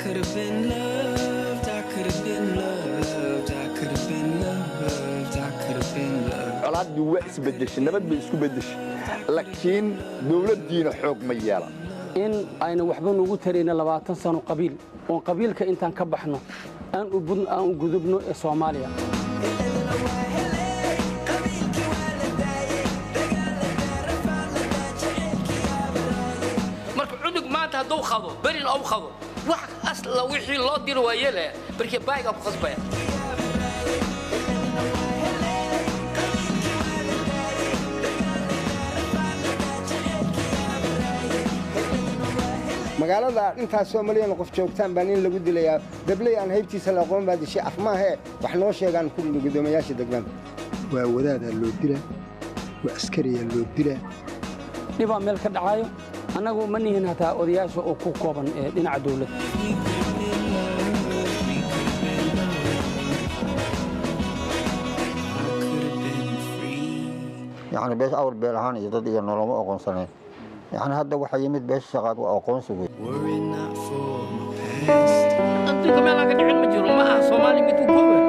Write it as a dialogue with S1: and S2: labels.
S1: could have been loved, I could have been loved, I could have been loved, I could have been loved.
S2: colaaddu waa isbedeshay nabad bay isku bedeshay laakiin dawladdiina xoog ma yeelan
S3: in ayna waxba nagu tarayna 20 sano qabiil oo qabiilka intaan ka baxno aan u gudubno ee Soomaaliya
S4: marka cudug maanta haduu qado barin oo qado wax asla wixii loo diro waayele barkii baayga ku qasbaya
S5: magaalada intaas Soomaaliya qof joogtaan baan in lagu dilayaa dablay aan haybtiisa la aqoon baad dishay af maahe wax noo sheegan ku gudoomiyaasha degmada
S6: waa wadaada loo dilaa waa askariya loo dilaa
S3: dhiba meel ka dhacayo anagu ma nihin hataa odayaasha oo ku kooban dhinaca dawladda
S7: يعني بيش أول بيلهان يضد إلى نلوم أقون سنين يعني هذا واحد يمد بيش شغال وأقون سوي.
S1: Were it not for my past
S4: أنتم كمان لقد علم جرو ما Soomaali mitu gobe